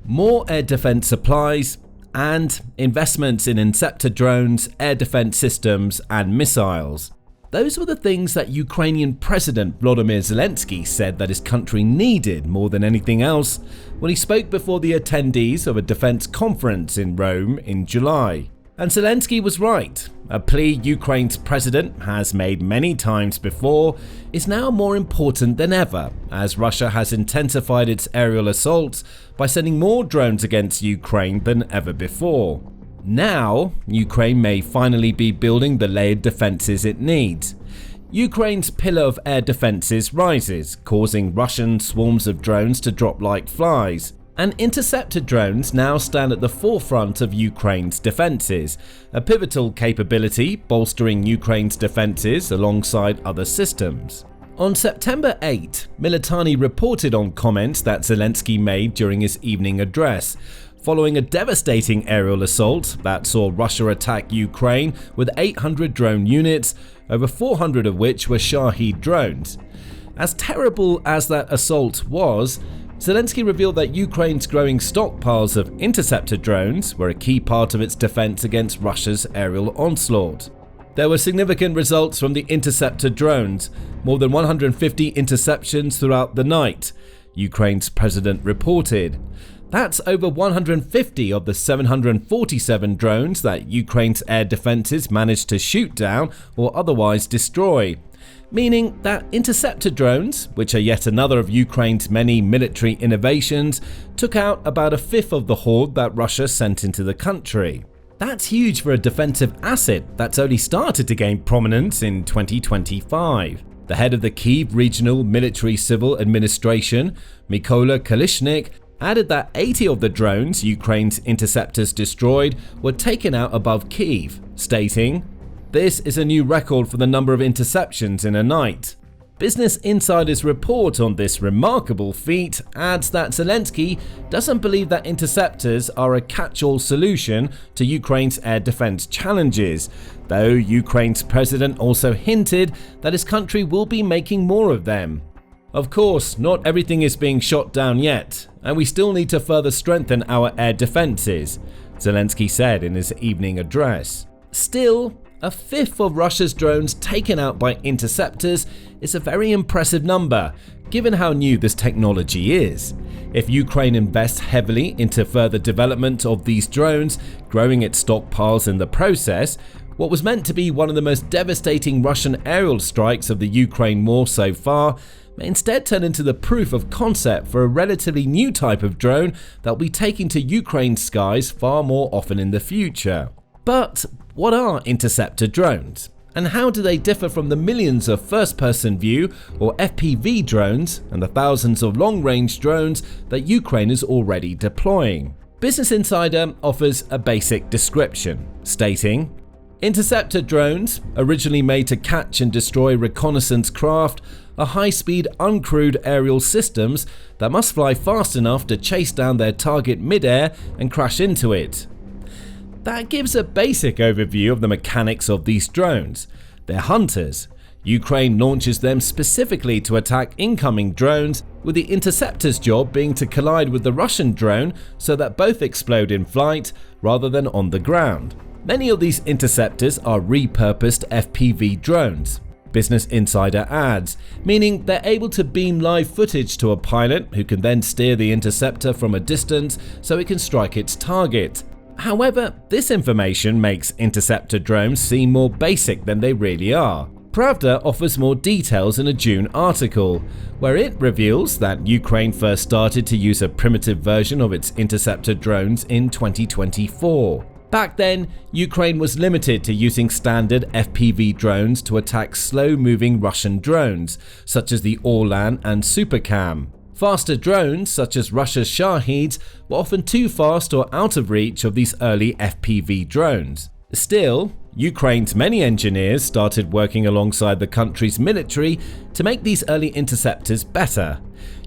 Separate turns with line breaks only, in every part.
more air defense supplies, and investments in Interceptor drones, air defense systems, and missiles. Those were the things that Ukrainian President Volodymyr Zelenskyy said that his country needed more than anything else when he spoke before the attendees of a defense conference in Rome in July. And Zelenskyy was right. A plea Ukraine's president has made many times before is now more important than ever, as Russia has intensified its aerial assaults by sending more drones against Ukraine than ever before. Now, Ukraine may finally be building the layered defenses it needs. Ukraine's pillar of air defenses rises, causing Russian swarms of drones to drop like flies. And interceptor drones now stand at the forefront of Ukraine's defenses, a pivotal capability bolstering Ukraine's defenses alongside other systems. On September 8, Militani reported on comments that Zelenskyy made during his evening address, following a devastating aerial assault that saw Russia attack Ukraine with 800 drone units, over 400 of which were Shahed drones. As terrible as that assault was, Zelenskyy revealed that Ukraine's growing stockpiles of interceptor drones were a key part of its defense against Russia's aerial onslaught. There were significant results from the interceptor drones, more than 150 interceptions throughout the night, Ukraine's president reported. That's over 150 of the 747 drones that Ukraine's air defenses managed to shoot down or otherwise destroy. Meaning that interceptor drones, which are yet another of Ukraine's many military innovations, took out about a fifth of the horde that Russia sent into the country. That's huge for a defensive asset that's only started to gain prominence in 2025. The head of the Kyiv Regional Military Civil Administration, Mykola Kalishnik, added that 80 of the drones Ukraine's interceptors destroyed were taken out above Kyiv, stating, "This is a new record for the number of interceptions in a night." Business Insider's report on this remarkable feat adds that Zelenskyy doesn't believe that interceptors are a catch-all solution to Ukraine's air defense challenges, though Ukraine's president also hinted that his country will be making more of them. Of course, not everything is being shot down yet, and we still need to further strengthen our air defenses, Zelenskyy said in his evening address. Still, a fifth of Russia's drones taken out by interceptors is a very impressive number, given how new this technology is. If Ukraine invests heavily into further development of these drones, growing its stockpiles in the process, what was meant to be one of the most devastating Russian aerial strikes of the Ukraine war so far may instead turn into the proof of concept for a relatively new type of drone that will be taken to Ukraine's skies far more often in the future. But what are interceptor drones? And how do they differ from the millions of first-person view or FPV drones and the thousands of long-range drones that Ukraine is already deploying? Business Insider offers a basic description, stating, "Interceptor drones, originally made to catch and destroy reconnaissance craft, are high-speed uncrewed aerial systems that must fly fast enough to chase down their target mid-air and crash into it." That gives a basic overview of the mechanics of these drones. They're hunters. Ukraine launches them specifically to attack incoming drones, with the interceptor's job being to collide with the Russian drone so that both explode in flight rather than on the ground. Many of these interceptors are repurposed FPV drones, Business Insider adds, meaning they're able to beam live footage to a pilot who can then steer the interceptor from a distance so it can strike its target. However, this information makes interceptor drones seem more basic than they really are. Pravda offers more details in a June article, where it reveals that Ukraine first started to use a primitive version of its interceptor drones in 2024. Back then, Ukraine was limited to using standard FPV drones to attack slow-moving Russian drones, such as the Orlan and Supercam. Faster drones, such as Russia's Shaheds, were often too fast or out of reach of these early FPV drones. Still, Ukraine's many engineers started working alongside the country's military to make these early interceptors better.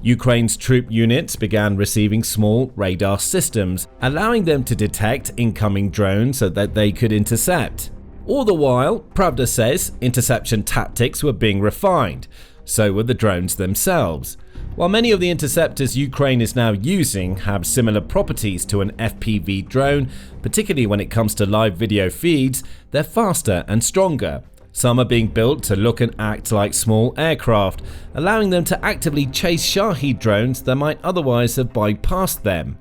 Ukraine's troop units began receiving small radar systems, allowing them to detect incoming drones so that they could intercept. All the while, Pravda says interception tactics were being refined, so were the drones themselves. While many of the interceptors Ukraine is now using have similar properties to an FPV drone, particularly when it comes to live video feeds, they're faster and stronger. Some are being built to look and act like small aircraft, allowing them to actively chase Shahed drones that might otherwise have bypassed them.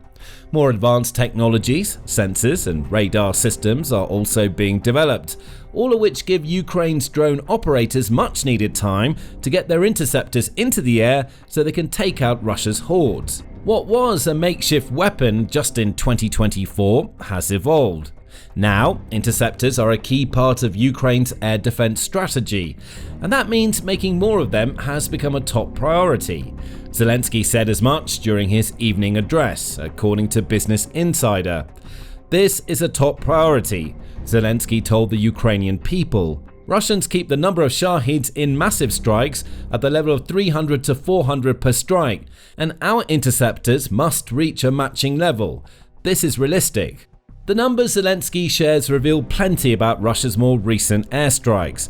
More advanced technologies, sensors and radar systems are also being developed, all of which give Ukraine's drone operators much needed time to get their interceptors into the air so they can take out Russia's hordes. What was a makeshift weapon just in 2024 has evolved. Now, interceptors are a key part of Ukraine's air defense strategy, and that means making more of them has become a top priority. Zelenskyy said as much during his evening address, according to Business Insider. This is a top priority, Zelenskyy told the Ukrainian people. Russians keep the number of Shaheds in massive strikes at the level of 300 to 400 per strike, and our interceptors must reach a matching level. This is realistic. The numbers Zelenskyy shares reveal plenty about Russia's more recent airstrikes.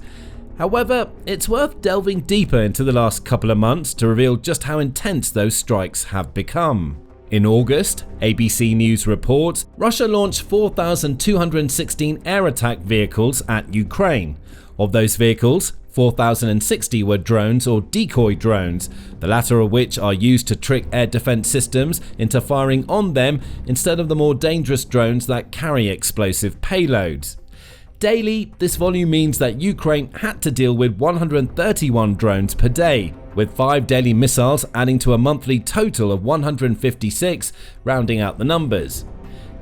However, it's worth delving deeper into the last couple of months to reveal just how intense those strikes have become. In August, ABC News reports Russia launched 4,216 air attack vehicles at Ukraine. Of those vehicles, 4,060 were drones or decoy drones, the latter of which are used to trick air defense systems into firing on them instead of the more dangerous drones that carry explosive payloads. Daily, this volume means that Ukraine had to deal with 131 drones per day, with 5 daily missiles adding to a monthly total of 156, rounding out the numbers.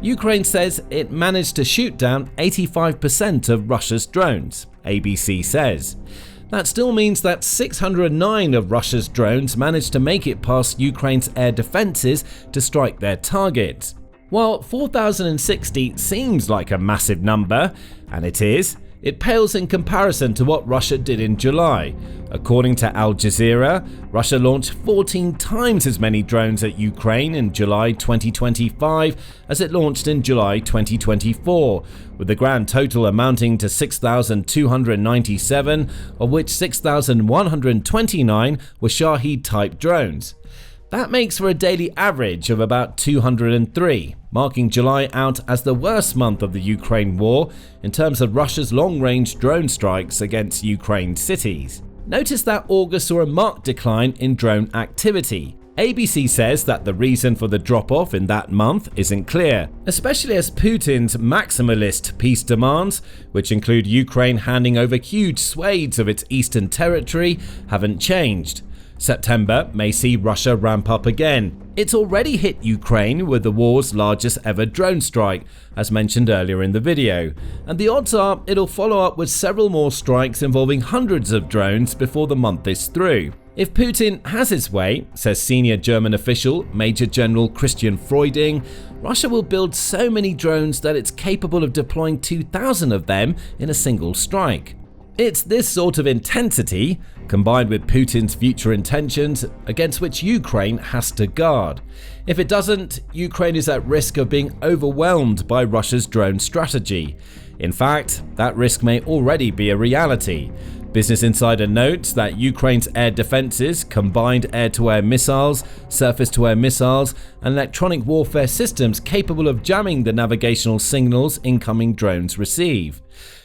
Ukraine says it managed to shoot down 85% of Russia's drones, ABC says. That still means that 609 of Russia's drones managed to make it past Ukraine's air defenses to strike their targets. While 4,060 seems like a massive number, and it is, it pales in comparison to what Russia did in July. According to Al Jazeera, Russia launched 14 times as many drones at Ukraine in July 2025 as it launched in July 2024, with the grand total amounting to 6,297, of which 6,129 were Shahed-type drones. That makes for a daily average of about 203, marking July out as the worst month of the Ukraine war in terms of Russia's long-range drone strikes against Ukraine cities. Notice that August saw a marked decline in drone activity. ABC says that the reason for the drop-off in that month isn't clear, especially as Putin's maximalist peace demands, which include Ukraine handing over huge swathes of its eastern territory, haven't changed. September may see Russia ramp up again. It's already hit Ukraine with the war's largest ever drone strike, as mentioned earlier in the video, and the odds are it'll follow up with several more strikes involving hundreds of drones before the month is through. If Putin has his way, says senior German official Major General Christian Freuding, Russia will build so many drones that it's capable of deploying 2,000 of them in a single strike. It's this sort of intensity, combined with Putin's future intentions, against which Ukraine has to guard. If it doesn't, Ukraine is at risk of being overwhelmed by Russia's drone strategy. In fact, that risk may already be a reality. Business Insider notes that Ukraine's air defenses, combined air-to-air missiles, surface-to-air missiles, and electronic warfare systems capable of jamming the navigational signals incoming drones receive.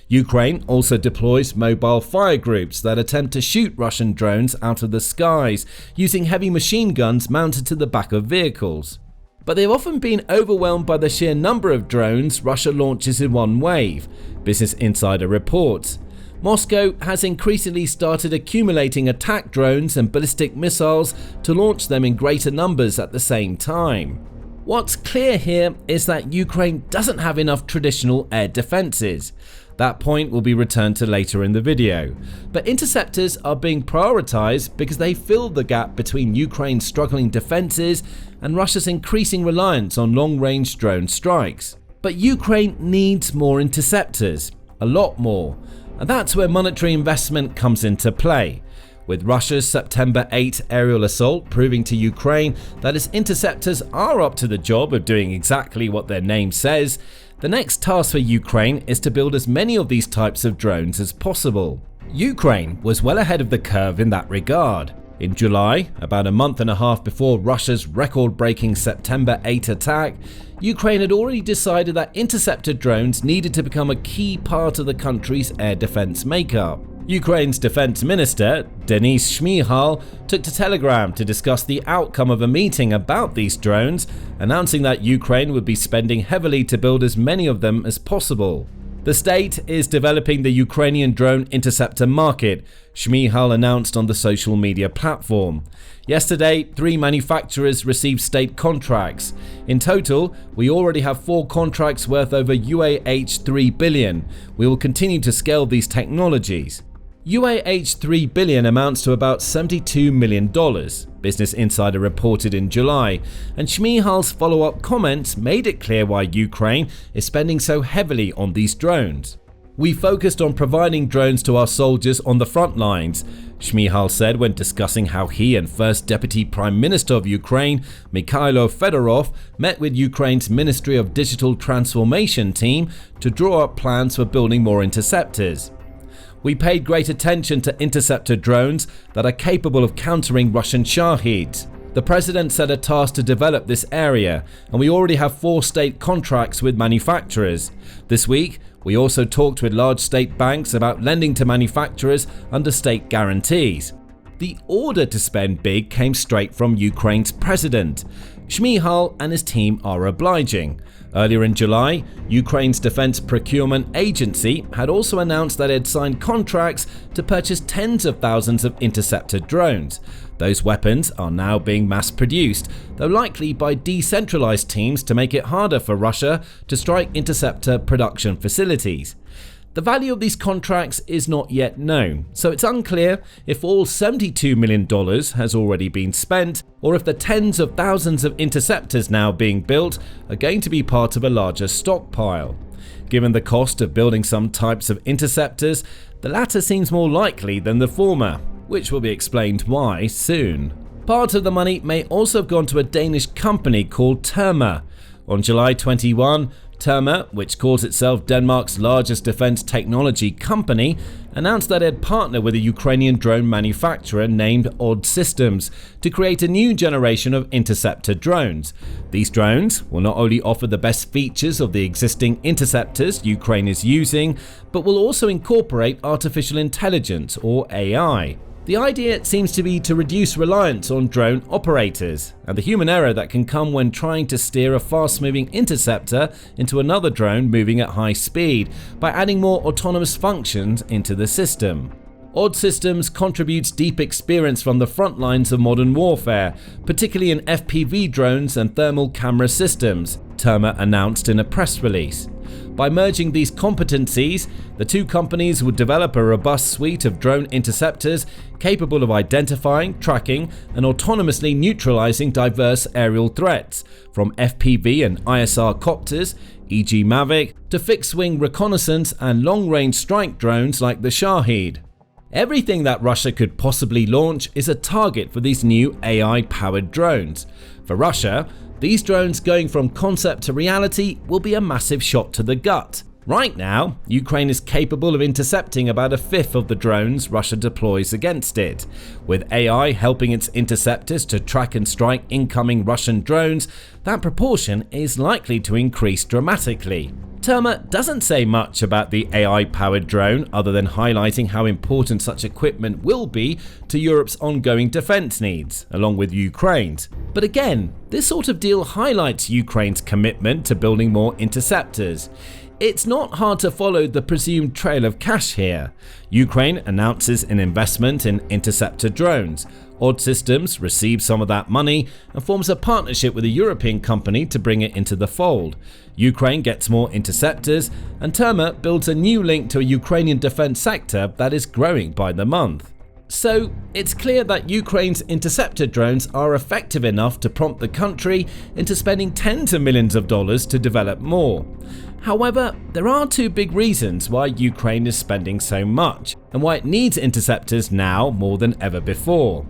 Ukraine also deploys mobile fire groups that attempt to shoot Russian drones out of the skies using heavy machine guns mounted to the back of vehicles. But they've often been overwhelmed by the sheer number of drones Russia launches in one wave, Business Insider reports. Moscow has increasingly started accumulating attack drones and ballistic missiles to launch them in greater numbers at the same time. What's clear here is that Ukraine doesn't have enough traditional air defenses. That point will be returned to later in the video. But interceptors are being prioritized because they fill the gap between Ukraine's struggling defenses and Russia's increasing reliance on long-range drone strikes. But Ukraine needs more interceptors, a lot more, and that's where monetary investment comes into play. With Russia's September 8 aerial assault proving to Ukraine that its interceptors are up to the job of doing exactly what their name says, the next task for Ukraine is to build as many of these types of drones as possible. Ukraine was well ahead of the curve in that regard. In July, about a month and a half before Russia's record-breaking September 8 attack, Ukraine had already decided that interceptor drones needed to become a key part of the country's air defense makeup. Ukraine's defense minister, Denis Shmyhal, took to Telegram to discuss the outcome of a meeting about these drones, announcing that Ukraine would be spending heavily to build as many of them as possible. The state is developing the Ukrainian drone interceptor market, Shmyhal announced on the social media platform. Yesterday, 3 manufacturers received state contracts. In total, we already have 4 contracts worth over UAH 3 billion. We will continue to scale these technologies. UAH 3 billion amounts to about $72 million, Business Insider reported in July, and Shmyhal's follow-up comments made it clear why Ukraine is spending so heavily on these drones. "We focused on providing drones to our soldiers on the front lines," Shmyhal said when discussing how he and First Deputy Prime Minister of Ukraine, Mikhailo Fedorov, met with Ukraine's Ministry of Digital Transformation team to draw up plans for building more interceptors. "We paid great attention to interceptor drones that are capable of countering Russian Shaheds. The president set a task to develop this area, and we already have 4 state contracts with manufacturers. This week, we also talked with large state banks about lending to manufacturers under state guarantees." The order to spend big came straight from Ukraine's president. Shmyhal and his team are obliging. Earlier in July, Ukraine's Defense Procurement Agency had also announced that it had signed contracts to purchase tens of thousands of interceptor drones. Those weapons are now being mass-produced, though likely by decentralized teams to make it harder for Russia to strike interceptor production facilities. The value of these contracts is not yet known, so it's unclear if all $72 million has already been spent, or if the tens of thousands of interceptors now being built are going to be part of a larger stockpile. Given the cost of building some types of interceptors, the latter seems more likely than the former, which will be explained why soon. Part of the money may also have gone to a Danish company called Terma. On July 21, Terma, which calls itself Denmark's largest defense technology company, announced that it had partnered with a Ukrainian drone manufacturer named Odd Systems to create a new generation of interceptor drones. These drones will not only offer the best features of the existing interceptors Ukraine is using, but will also incorporate artificial intelligence, or AI. The idea seems to be to reduce reliance on drone operators and the human error that can come when trying to steer a fast-moving interceptor into another drone moving at high speed by adding more autonomous functions into the system. Odd Systems contributes deep experience from the front lines of modern warfare, particularly in FPV drones and thermal camera systems, Terma announced in a press release. By merging these competencies, the two companies would develop a robust suite of drone interceptors capable of identifying, tracking, and autonomously neutralizing diverse aerial threats, from FPV and ISR copters, e.g. Mavic, to fixed-wing reconnaissance and long-range strike drones like the Shahed. Everything that Russia could possibly launch is a target for these new AI-powered drones. For Russia, these drones going from concept to reality will be a massive shot to the gut. Right now, Ukraine is capable of intercepting about a fifth of the drones Russia deploys against it. With AI helping its interceptors to track and strike incoming Russian drones, that proportion is likely to increase dramatically. Terma doesn't say much about the AI-powered drone other than highlighting how important such equipment will be to Europe's ongoing defense needs, along with Ukraine's. But again, this sort of deal highlights Ukraine's commitment to building more interceptors. It's not hard to follow the presumed trail of cash here. Ukraine announces an investment in interceptor drones. Odd Systems receives some of that money and forms a partnership with a European company to bring it into the fold. Ukraine gets more interceptors, and Terma builds a new link to a Ukrainian defense sector that is growing by the month. So, it's clear that Ukraine's interceptor drones are effective enough to prompt the country into spending tens of millions of dollars to develop more. However, there are two big reasons why Ukraine is spending so much, and why it needs interceptors now more than ever before.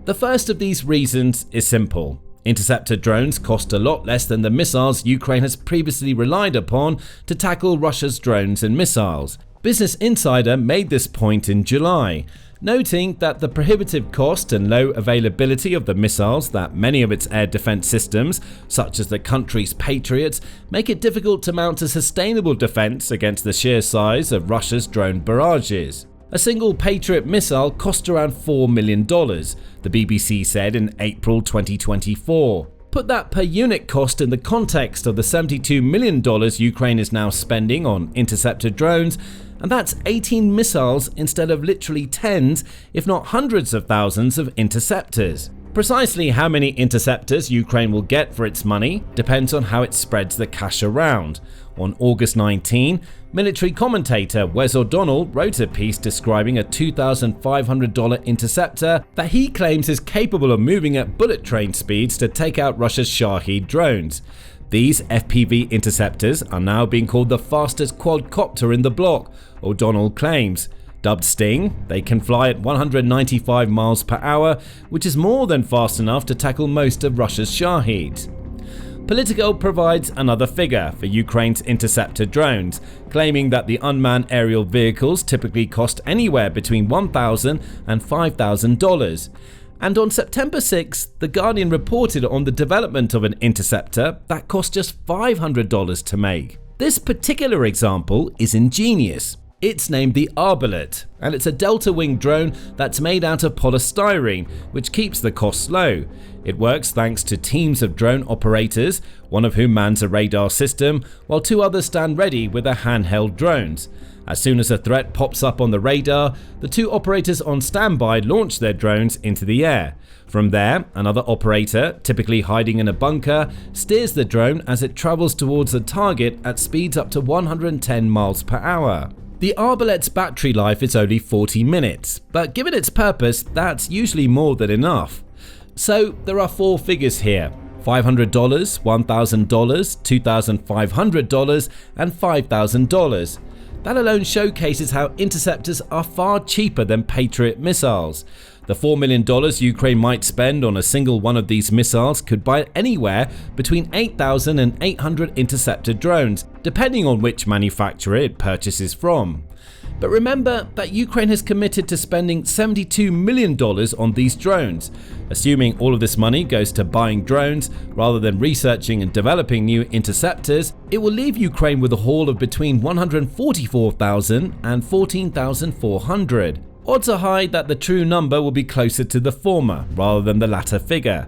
The first of these reasons is simple. Interceptor drones cost a lot less than the missiles Ukraine has previously relied upon to tackle Russia's drones and missiles. Business Insider made this point in July. noting that the prohibitive cost and low availability of the missiles that many of its air defense systems, such as the country's Patriots, make it difficult to mount a sustainable defense against the sheer size of Russia's drone barrages. A single Patriot missile cost around $4 million, the BBC said in April 2024. Put that per unit cost in the context of the $72 million Ukraine is now spending on interceptor drones, and that's 18 missiles instead of literally tens, if not hundreds of thousands of interceptors. Precisely how many interceptors Ukraine will get for its money depends on how it spreads the cash around. On August 19, military commentator Wes O'Donnell wrote a piece describing a $2,500 interceptor that he claims is capable of moving at bullet train speeds to take out Russia's Shahed drones. These FPV interceptors are now being called the fastest quadcopter in the block, O'Donnell claims. Dubbed Sting, they can fly at 195 miles per hour, which is more than fast enough to tackle most of Russia's Shaheds. Politico provides another figure for Ukraine's interceptor drones, claiming that the unmanned aerial vehicles typically cost anywhere between $1,000 and $5,000. And on September 6, The Guardian reported on the development of an interceptor that cost just $500 to make. This particular example is ingenious. It's named the Arbalete, and it's a delta-wing drone that's made out of polystyrene, which keeps the costs low. It works thanks to teams of drone operators, one of whom mans a radar system, while two others stand ready with their handheld drones. As soon as a threat pops up on the radar, the two operators on standby launch their drones into the air. From there, another operator, typically hiding in a bunker, steers the drone as it travels towards the target at speeds up to 110 miles per hour. The Arbalete's battery life is only 40 minutes, but given its purpose, that's usually more than enough. So there are four figures here: $500, $1,000, $2,500, and $5,000. That alone showcases how interceptors are far cheaper than Patriot missiles. The $4 million Ukraine might spend on a single one of these missiles could buy anywhere between 8,000 and 800 interceptor drones, depending on which manufacturer it purchases from. But remember that Ukraine has committed to spending $72 million on these drones. Assuming all of this money goes to buying drones rather than researching and developing new interceptors, it will leave Ukraine with a haul of between 144,000 and 14,400. Odds are high that the true number will be closer to the former rather than the latter figure.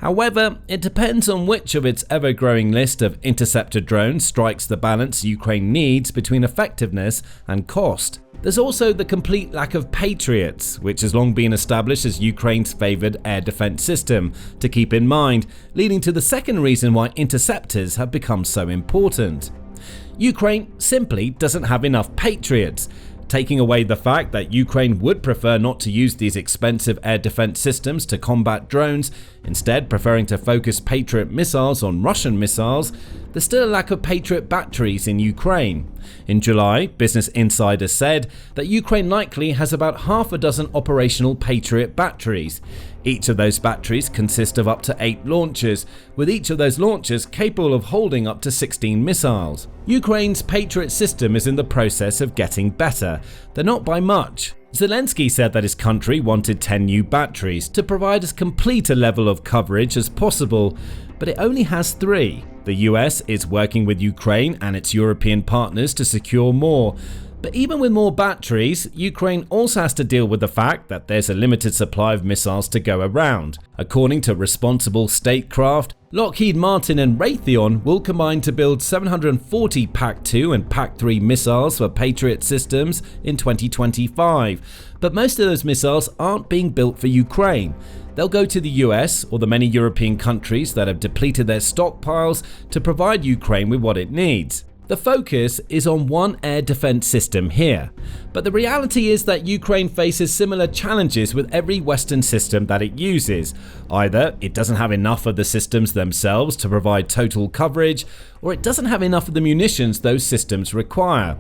However, it depends on which of its ever-growing list of interceptor drones strikes the balance Ukraine needs between effectiveness and cost. There's also the complete lack of Patriots, which has long been established as Ukraine's favoured air defence system to keep in mind, leading to the second reason why interceptors have become so important. Ukraine simply doesn't have enough Patriots. Taking away the fact that Ukraine would prefer not to use these expensive air defense systems to combat drones, instead preferring to focus Patriot missiles on Russian missiles, there's still a lack of Patriot batteries in Ukraine. In July, Business Insider said that Ukraine likely has about half a dozen operational Patriot batteries. Each of those batteries consist of up to 8 launchers, with each of those launchers capable of holding up to 16 missiles. Ukraine's Patriot system is in the process of getting better, though not by much. Zelenskyy said that his country wanted 10 new batteries to provide as complete a level of coverage as possible, but it only has 3. The US is working with Ukraine and its European partners to secure more. But even with more batteries, Ukraine also has to deal with the fact that there's a limited supply of missiles to go around. According to responsible statecraft, Lockheed Martin and Raytheon will combine to build 740 PAC-2 and PAC-3 missiles for Patriot systems in 2025. But most of those missiles aren't being built for Ukraine. They'll go to the US or the many European countries that have depleted their stockpiles to provide Ukraine with what it needs. The focus is on one air defense system here, but the reality is that Ukraine faces similar challenges with every Western system that it uses. Either it doesn't have enough of the systems themselves to provide total coverage, or it doesn't have enough of the munitions those systems require.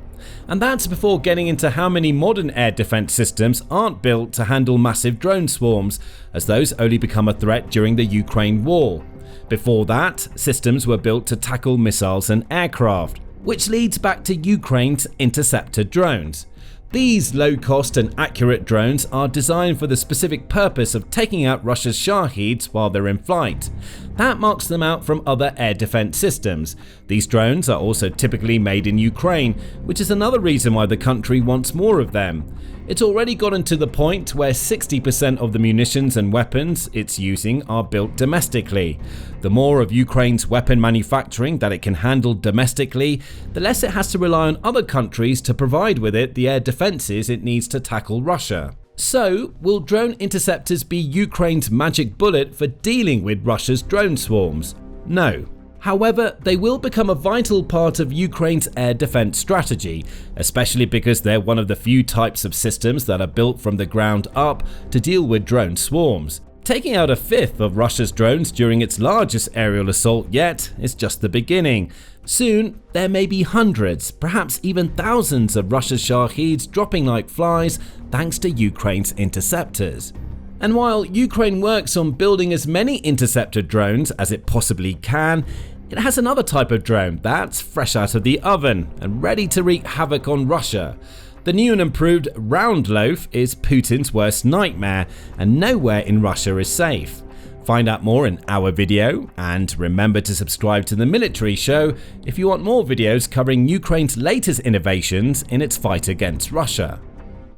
And that's before getting into how many modern air defense systems aren't built to handle massive drone swarms, as those only become a threat during the Ukraine war. Before that, systems were built to tackle missiles and aircraft. Which leads back to Ukraine's interceptor drones. These low-cost and accurate drones are designed for the specific purpose of taking out Russia's Shaheds while they're in flight. That marks them out from other air defense systems. These drones are also typically made in Ukraine, which is another reason why the country wants more of them. It's already gotten to the point where 60% of the munitions and weapons it's using are built domestically. The more of Ukraine's weapon manufacturing that it can handle domestically, the less it has to rely on other countries to provide with it the air defenses it needs to tackle Russia. So, will drone interceptors be Ukraine's magic bullet for dealing with Russia's drone swarms? No. However, they will become a vital part of Ukraine's air defense strategy, especially because they're one of the few types of systems that are built from the ground up to deal with drone swarms. Taking out a fifth of Russia's drones during its largest aerial assault yet is just the beginning. Soon, there may be hundreds, perhaps even thousands of Russia's Shaheds dropping like flies thanks to Ukraine's interceptors. And while Ukraine works on building as many interceptor drones as it possibly can, it has another type of drone that's fresh out of the oven and ready to wreak havoc on Russia. The new and improved round loaf is Putin's worst nightmare, and nowhere in Russia is safe. Find out more in our video, and remember to subscribe to the Military Show if you want more videos covering Ukraine's latest innovations in its fight against Russia.